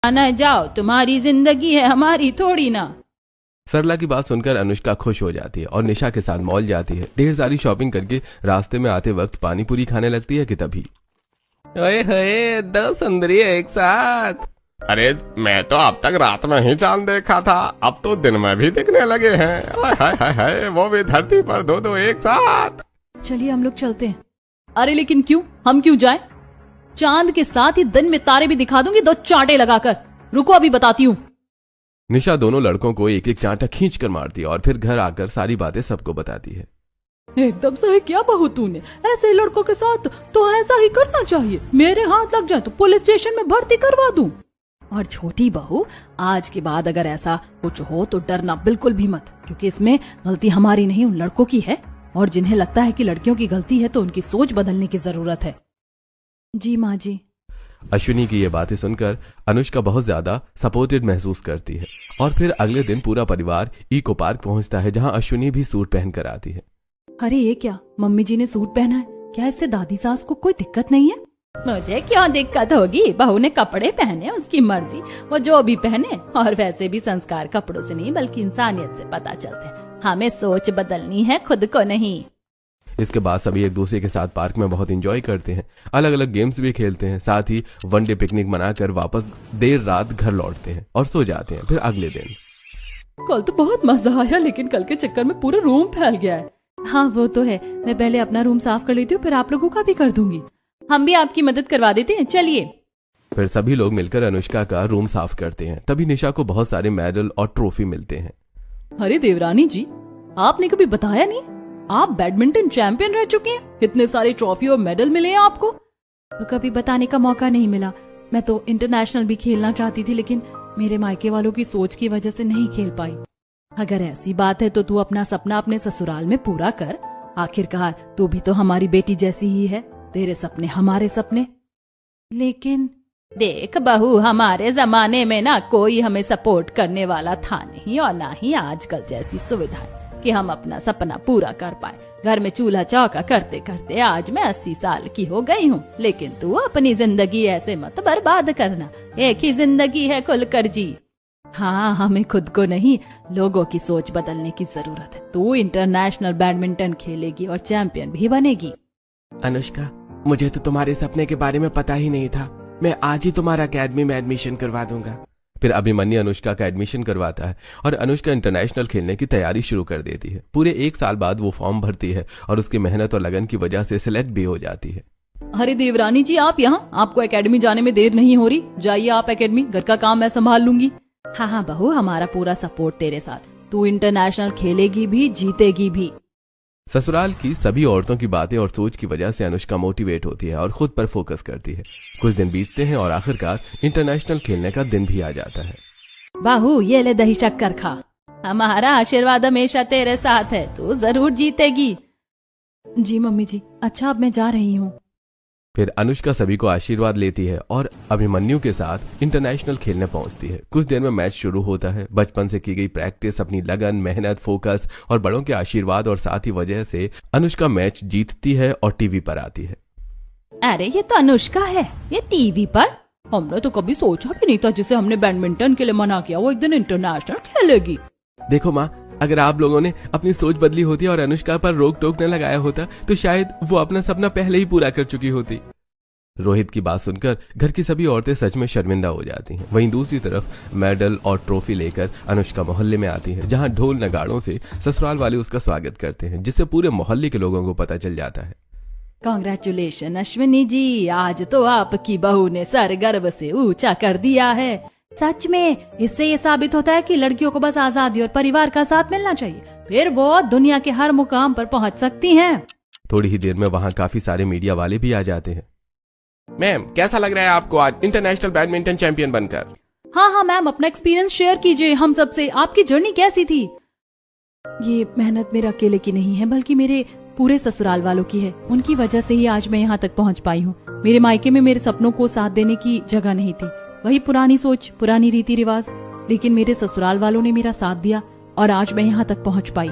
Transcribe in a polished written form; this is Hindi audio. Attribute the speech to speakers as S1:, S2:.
S1: आना जाओ, तुम्हारी जिंदगी है, हमारी थोड़ी ना।
S2: सरला की बात सुनकर अनुष्का खुश हो जाती है और निशा के साथ मॉल जाती है। ढेर सारी शॉपिंग करके रास्ते में आते वक्त पानी पूरी खाने लगती है कि तभी
S3: ओए होए, 2 सुंदरी एक साथ। अरे मैं तो अब तक रात में ही चांद देखा था, अब तो दिन में भी दिखने लगे हैं। हाय हाय हाय हाय, वो भी धरती पर 2 एक साथ।
S1: चलिए हम लोग चलते हैं। अरे लेकिन क्यों, हम क्यों जाएं? चांद के साथ ही दिन में तारे भी दिखा दूंगी 2 चांटे लगाकर। रुको अभी बताती हूँ।
S2: निशा दोनों लड़कों को एक एक चांटा खींच कर मारती है और फिर घर आकर सारी बातें सबको बताती है।
S1: एकदम सही किया बहू तूने, ऐसे लड़कों के साथ तो ऐसा ही करना चाहिए। मेरे हाथ लग जाए तो पुलिस स्टेशन में भर्ती करवा दूं। और छोटी बहू, आज के बाद अगर ऐसा कुछ हो तो डरना बिल्कुल भी मत, क्योंकि इसमें गलती हमारी नहीं उन लड़कों की है। और जिन्हें लगता है कि लड़कियों की गलती है तो उनकी सोच बदलने की जरूरत है। जी माँ जी।
S2: अश्विनी की ये बातें सुनकर अनुष्का बहुत ज्यादा सपोर्टेड महसूस करती है और फिर अगले दिन पूरा परिवार इको पार्क पहुंचता है, जहां अश्विनी भी सूट पहन कर आती है।
S1: अरे ये क्या, मम्मी जी ने सूट पहना है, क्या इससे दादी सास को कोई दिक्कत नहीं है? मुझे क्यों दिक्कत होगी, बहू ने कपड़े पहने, उसकी मर्जी, वो जो भी पहने। और वैसे भी संस्कार कपड़ों से नहीं बल्कि इंसानियत से पता चलते हैं। हमें सोच बदलनी है, खुद को नहीं।
S2: इसके बाद सभी एक दूसरे के साथ पार्क में बहुत एंजॉय करते हैं, अलग अलग गेम्स भी खेलते हैं। साथ ही वनडे पिकनिक मनाकर वापस देर रात घर लौटते हैं और सो जाते हैं। फिर अगले दिन
S1: कल तो बहुत मजा आया, लेकिन कल के चक्कर में पूरा रूम फैल गया है। हाँ वो तो है, मैं पहले अपना रूम साफ कर लेती हूँ, फिर आप लोगों का भी कर दूंगी। हम भी आपकी मदद करवा देते हैं, चलिए।
S2: फिर सभी लोग मिलकर अनुष्का का रूम साफ करते हैं। तभी निशा को बहुत सारे मेडल और ट्रॉफी मिलते हैं।
S1: अरे देवरानी जी, आपने कभी बताया नहीं, आप बैडमिंटन चैंपियन रह चुके हैं। इतने सारे ट्रॉफी और मेडल मिले हैं आपको। तो कभी बताने का मौका नहीं मिला। मैं तो इंटरनेशनल भी खेलना चाहती थी, लेकिन मेरे मायके वालों की सोच की वजह से नहीं खेल पाई। अगर ऐसी बात है तो तू अपना सपना अपने ससुराल में पूरा कर। आखिरकार तू भी तो हमारी बेटी जैसी ही है, तेरे सपने हमारे सपने। लेकिन देख बहू, हमारे जमाने में ना कोई हमें सपोर्ट करने वाला था नहीं, और ना ही आजकल जैसी सुविधाएं कि हम अपना सपना पूरा कर पाए। घर में चूल्हा चौका करते करते आज मैं 80 साल की हो गई हूँ। लेकिन तू अपनी जिंदगी ऐसे मत बर्बाद करना, एक ही जिंदगी है, खुल कर जी। हाँ, हमें खुद को नहीं, लोगों की सोच बदलने की जरूरत है। तू इंटरनेशनल बैडमिंटन खेलेगी और चैंपियन भी बनेगी।
S3: अनुष्का, मुझे तो तुम्हारे सपने के बारे में पता ही नहीं था। मैं आज ही तुम्हारा अकेडमी में एडमिशन करवा दूंगा।
S2: फिर अभिमन्यु अनुष्का का एडमिशन करवाता है और अनुष्का इंटरनेशनल खेलने की तैयारी शुरू कर देती है। पूरे 1 साल बाद वो फॉर्म भरती है और उसकी मेहनत और लगन की वजह से सिलेक्ट भी हो जाती है।
S1: अरे देवरानी जी, आप यहाँ, आपको एकेडमी जाने में देर नहीं हो रही, जाइए आप एकेडमी, घर का काम मैं संभाल लूंगी। हाँ हाँ बहू, हमारा पूरा सपोर्ट तेरे साथ। तू इंटरनेशनल खेलेगी भी, जीतेगी भी।
S2: ससुराल की सभी औरतों की बातें और सोच की वजह से अनुष्का मोटिवेट होती है और खुद पर फोकस करती है। कुछ दिन बीतते हैं और आखिरकार इंटरनेशनल खेलने का दिन भी आ जाता है।
S1: बहू ये ले दही शक्कर खा, हमारा आशीर्वाद हमेशा तेरे साथ है, तू जरूर जीतेगी। जी मम्मी जी, अच्छा अब मैं जा रही हूँ।
S2: फिर अनुष्का सभी को आशीर्वाद लेती है और अभिमन्यु के साथ इंटरनेशनल खेलने पहुंचती है। कुछ देर में मैच शुरू होता है। बचपन से की गई प्रैक्टिस, अपनी लगन, मेहनत, फोकस और बड़ों के आशीर्वाद और साथ ही वजह से अनुष्का मैच जीतती है और टीवी पर आती है।
S1: अरे ये तो अनुष्का है, ये टीवी पर? हमने तो कभी सोचा भी नहीं था जिसे हमने बैडमिंटन के लिए मना किया वो एक दिन इंटरनेशनल खेलेगी।
S2: देखो माँ, अगर आप लोगों ने अपनी सोच बदली होती और अनुष्का पर रोक टोक न लगाया होता तो शायद वो अपना सपना पहले ही पूरा कर चुकी होती। रोहित की बात सुनकर घर की सभी औरतें सच में शर्मिंदा हो जाती हैं। वहीं दूसरी तरफ मेडल और ट्रॉफी लेकर अनुष्का मोहल्ले में आती है, जहां ढोल नगाड़ों से ससुराल वाले उसका स्वागत करते हैं, जिससे पूरे मोहल्ले के लोगों को पता चल जाता है।
S1: कांग्रेचुलेशन अश्विनी जी, आज तो आपकी बहू ने सर गर्व से ऊंचा कर दिया है। सच में इससे ये साबित होता है कि लड़कियों को बस आजादी और परिवार का साथ मिलना चाहिए, फिर वो दुनिया के हर मुकाम पर पहुंच सकती हैं।
S2: थोड़ी ही देर में वहां काफी सारे मीडिया वाले भी आ जाते हैं।
S3: मैम, कैसा लग रहा है आपको आज इंटरनेशनल बैडमिंटन चैंपियन बनकर?
S1: हाँ मैम, अपना एक्सपीरियंस शेयर कीजिए हम सबसे, आपकी जर्नी कैसी थी? ये मेहनत मेरे अकेले की नहीं है, बल्कि मेरे पूरे ससुराल वालों की है। उनकी वजह से ही आज मैं यहाँ तक पहुँच पाई हूँ। मेरे मायके में मेरे सपनों को साथ देने की जगह नहीं थी, वही पुरानी सोच, पुरानी रीति रिवाज, लेकिन मेरे ससुराल वालों ने मेरा साथ दिया और आज मैं यहाँ तक पहुँच पाई।